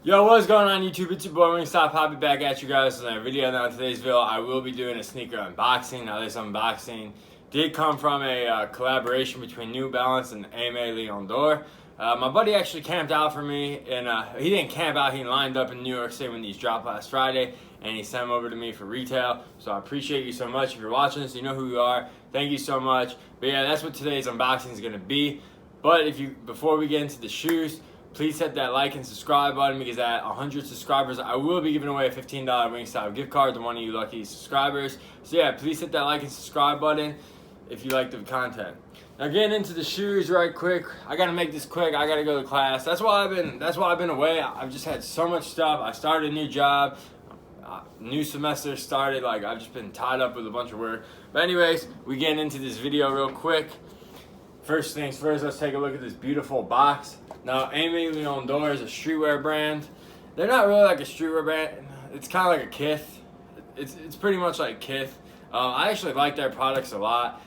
Yo, what's going on YouTube? It's your boy Wingstop Poppy back at you guys with another video. Now in today's video, I will be doing a sneaker unboxing. Now this unboxing did come from a collaboration between New Balance and Aime Dore. My buddy actually camped out for me, and he didn't camp out, he lined up in New York City when these dropped last Friday, and he sent them over to me for retail. So I appreciate you so much. If you're watching this, you know who you are. Thank you so much. But yeah, that's what today's unboxing is going to be. But before we get into the shoes, please hit that like and subscribe button, because at 100 subscribers, I will be giving away a $15 Wingstop gift card to one of you lucky subscribers. So yeah, please hit that like and subscribe button if you like the content. Now getting into the shoes right quick. I gotta make this quick. I gotta go to class. That's why I've been away. I've just had so much stuff. I started a new job. New semester started. Like, I've just been tied up with a bunch of work. But anyways, we getting into this video real quick. First things first, let's take a look at this beautiful box. Now, Aime Dore is a streetwear brand. They're not really like a streetwear brand. It's kind of like a Kith. It's pretty much like Kith. I actually like their products a lot.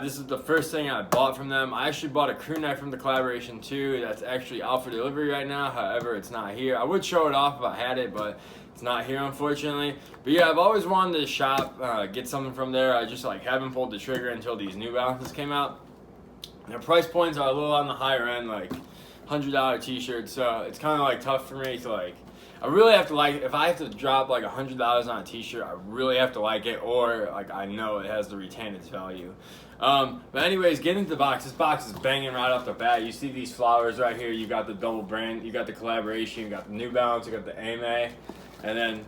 This is the first thing I bought from them. I actually bought a Crewneck from the collaboration too. That's actually out for delivery right now. However, it's not here. I would show it off if I had it, but it's not here, unfortunately. But yeah, I've always wanted to shop, get something from there. I just haven't pulled the trigger until these New Balances came out. Their price points are a little on the higher end, like $100 t-shirts, so it's kind of tough for me to I really have to if I have to drop $100 on a t-shirt, I really have to like it, or I know it has to retain its value. But anyways, getting into the box. This box is banging right off the bat. You see these flowers right here. You got the double brand, you got the collaboration, you got the New Balance, you got the Aime, and then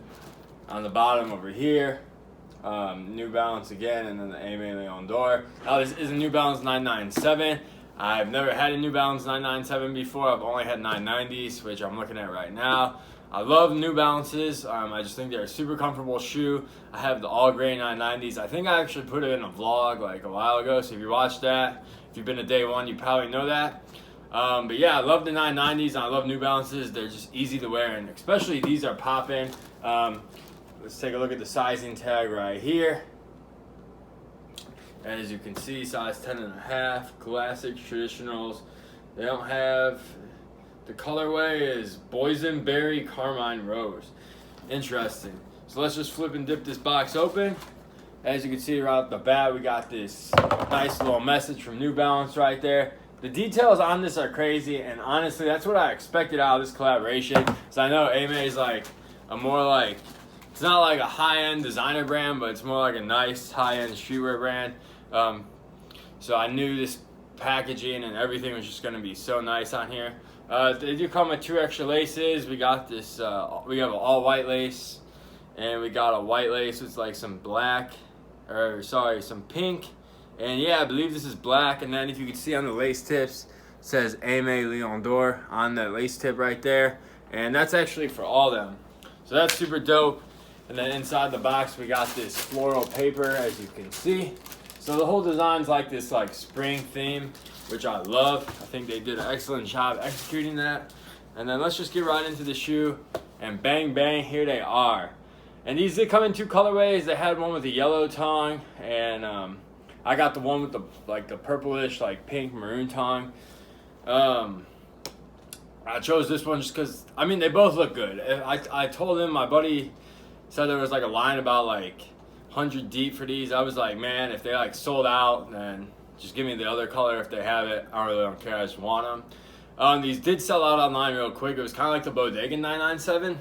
on the bottom over here, New Balance again, and then the Aime Dore. Now this is a New Balance 997. I've never had a New Balance 997 before. I've only had 990s, which I'm looking at right now. I love New Balances. I just think they're a super comfortable shoe. I have the all gray 990s. I think I actually put it in a vlog a while ago, so if you watched that, if you've been to day one, you probably know that. But yeah, I love the 990s, and I love New Balances. They're just easy to wear, and especially these are popping. Let's take a look at the sizing tag right here. As you can see, size 10.5, classics, traditionals. They don't have, the colorway is Boysenberry Carmine Rose. Interesting. So let's just flip and dip this box open. As you can see right off the bat, we got this nice little message from New Balance right there. The details on this are crazy, and honestly, that's what I expected out of this collaboration. So I know Aime is a more it's not like a high-end designer brand, but it's more like a nice high-end streetwear brand. So I knew this packaging and everything was just going to be so nice on here. They do come with 2 extra laces. We got this, we have an all-white lace, and we got a white lace with some black, some pink. And yeah, I believe this is black. And then if you can see on the lace tips, it says Aime Dore on the lace tip right there. And that's actually for all of them. So that's super dope. And then inside the box, we got this floral paper, as you can see. So the whole design's this spring theme, which I love. I think they did an excellent job executing that. And then let's just get right into the shoe, and bang bang, here they are. And these did come in 2 colorways. They had one with a yellow tongue, and I got the one with the purplish pink maroon tongue. I chose this one just because they both look good. I told him, my buddy said there was a line about 100 deep for these. I was like, man, if they sold out, then just give me the other color if they have it. I really don't care. I just want them. These did sell out online real quick. It was kind of like the Bodega 997.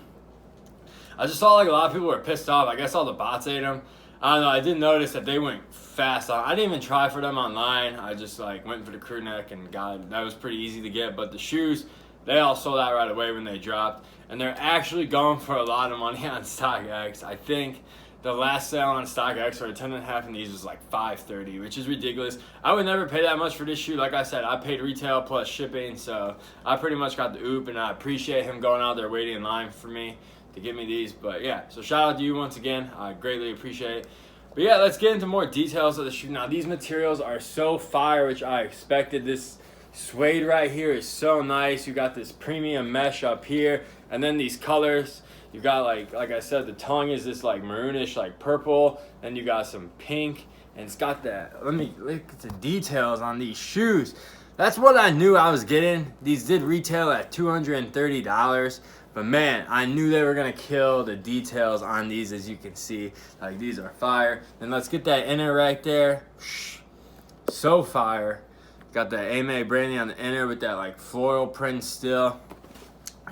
I just saw a lot of people were pissed off. I guess all the bots ate them. I don't know. I did notice that they went fast. I didn't even try for them online. I just went for the Crewneck and that was pretty easy to get. But the shoes, they all sold out right away when they dropped. And they're actually going for a lot of money on StockX. I think the last sale on StockX for a 10.5 in these was $530, which is ridiculous. I would never pay that much for this shoe. Like I said, I paid retail plus shipping, so I pretty much got the oop, and I appreciate him going out there waiting in line for me to get me these. But yeah, so shout out to you once again. I greatly appreciate it. But yeah, let's get into more details of the shoe. Now, these materials are so fire, which I expected. This suede right here is so nice. You got this premium mesh up here, and then these colors. You got like I said, the tongue is this maroonish purple, and you got some pink, and it's got that. Let me look at the details on these shoes. that's what I knew I was getting. These did retail at $230, but man, I knew they were gonna kill. The details on these, as you can see, like these are fire. And let's get that inner right there. So fire. Got the Aime branding on the inner with that like floral print still.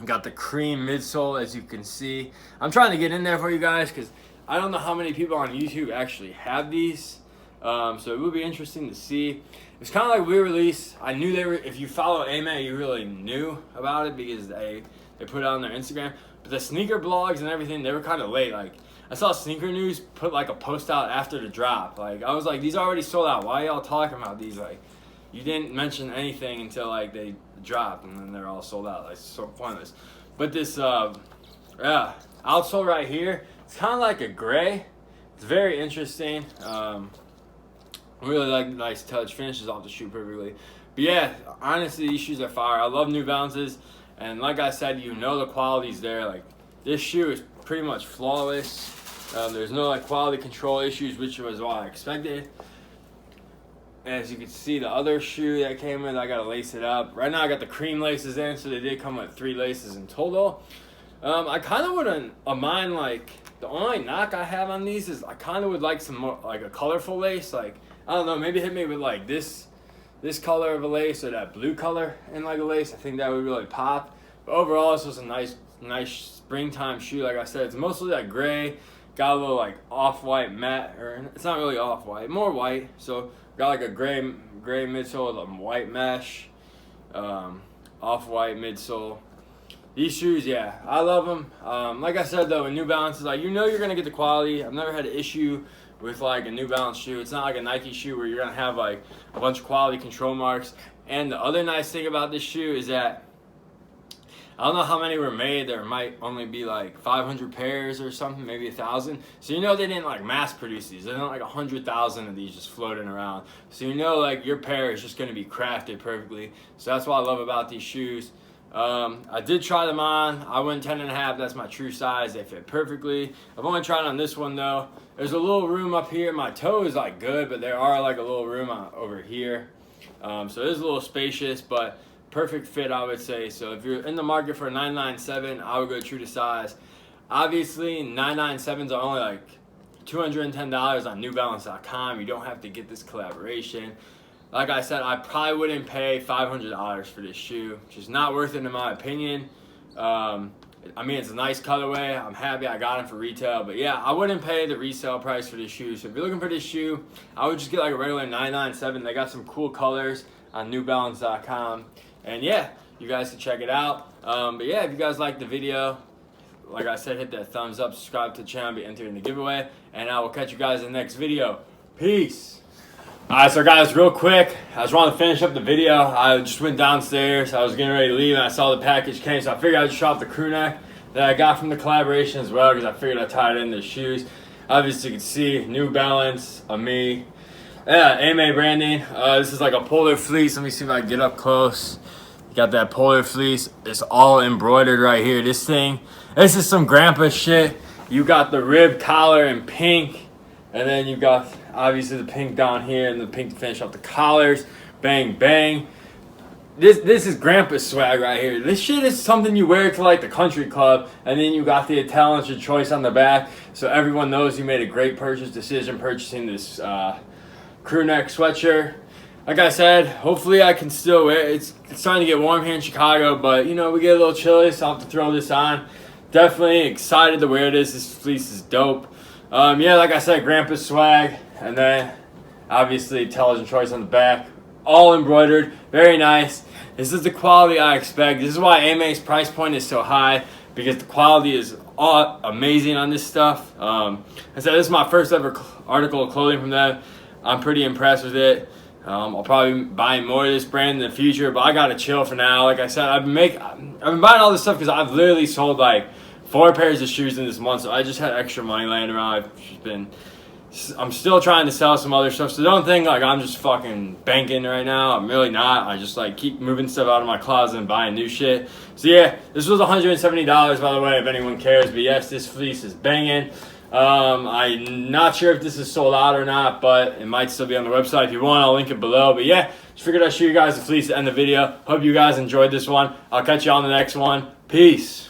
Got the cream midsole, as you can see. I'm trying to get in there for you guys because I don't know how many people on YouTube actually have these. So it will be interesting to see. It's kind of like re-release. I knew they were, if you follow Aime, you really knew about it because they put it on their Instagram. But the sneaker blogs and everything, they were kind of late. Like, I saw Sneaker News put like a post out after the drop. Like, I was like, these already sold out. Why y'all talking about these? Like, you didn't mention anything until like they dropped, and then they're all sold out. Like, so pointless. But this, yeah, outsole right here, it's kind of like a gray. It's very interesting. Really like the nice touch. Finishes off the shoe perfectly. But yeah, honestly, these shoes are fire. I love New Balances. And like I said, you know the quality's there. Like, this shoe is pretty much flawless. There's no like quality control issues, which was what I expected. As you can see, the other shoe that came with, I got to lace it up. Right now I got the cream laces in, so they did come with 3 laces in total. I kind of wouldn't mind, like, the only knock I have on these is I kind of would like some more, like a colorful lace. Like, I don't know, maybe hit me with like this color of a lace or that blue color in like a lace. I think that would really pop. But overall, this was a nice springtime shoe. Like I said, it's mostly that gray. Got a little like off-white matte, or it's not really off-white, more white. So got like a gray midsole with a white mesh, off-white midsole. These shoes, yeah, I love them. Like I said though, in New Balance, like, you know you're gonna get the quality. I've never had an issue with like a New Balance shoe. It's not like a Nike shoe where you're gonna have like a bunch of quality control marks. And the other nice thing about this shoe is that I don't know how many were made. There might only be like 500 pairs or something, maybe 1,000. So you know they didn't like mass produce these. There's not like 100,000 of these just floating around. So you know like your pair is just gonna be crafted perfectly. So that's what I love about these shoes. I did try them on. I went 10.5. That's my true size. They fit perfectly. I've only tried on this one though. There's a little room up here. My toe is like good, but there are like a little room over here. So it is a little spacious, but perfect fit, I would say. So if you're in the market for a 997, I would go true to size. Obviously, 997s are only like $210 on NewBalance.com. You don't have to get this collaboration. Like I said, I probably wouldn't pay $500 for this shoe, which is not worth it in my opinion. I mean, it's a nice colorway. I'm happy I got it for retail. But yeah, I wouldn't pay the resale price for this shoe. So if you're looking for this shoe, I would just get like a regular 997. They got some cool colors on NewBalance.com. And yeah, you guys can check it out. But yeah, if you guys like the video, like I said, hit that thumbs up, subscribe to the channel, be entered in the giveaway. And I will catch you guys in the next video. Peace. Alright, so guys, real quick, I just wanted to finish up the video. I just went downstairs, I was getting ready to leave, and I saw the package came, so I figured I'd just shop the Crewneck that I got from the collaboration as well, because I figured I'd tie it in the shoes. Obviously, you can see New Balance, Aime, yeah, Aime branding. This is like a polar fleece. Let me see if I can get up close. Got that polar fleece. It's all embroidered right here. This is some grandpa shit. You got the rib collar in pink, and then you got obviously the pink down here and the pink to finish off the collars. Bang, bang. This is grandpa swag right here. This shit is something you wear to like the country club, and then you got the talented choice on the back, so everyone knows you made a great purchase decision purchasing this Crewneck sweatshirt. Like I said, hopefully I can still wear it. It's starting to get warm here in Chicago, but you know, we get a little chilly, so I'll have to throw this on. Definitely excited to wear this. This fleece is dope. Yeah, like I said, grandpa swag. And then, obviously, intelligent choice on the back. All embroidered. Very nice. This is the quality I expect. This is why Aime's price point is so high, because the quality is all amazing on this stuff. I said this is my first ever article of clothing from them. I'm pretty impressed with it. I'll probably be buying more of this brand in the future, but I gotta chill for now. Like I said, I've been buying all this stuff because I've literally sold like 4 pairs of shoes in this month, so I just had extra money laying around. I'm still trying to sell some other stuff, so don't think like I'm just fucking banking right now. I'm really not. I just like keep moving stuff out of my closet and buying new shit. So yeah, this was $170 by the way, if anyone cares. But yes, this fleece is banging. I'm not sure if this is sold out or not, but it might still be on the website. If you want, I'll link it below. But yeah, Just figured I'd show you guys the fleece to end the video. Hope you guys enjoyed this one. I'll catch you on the next one. Peace.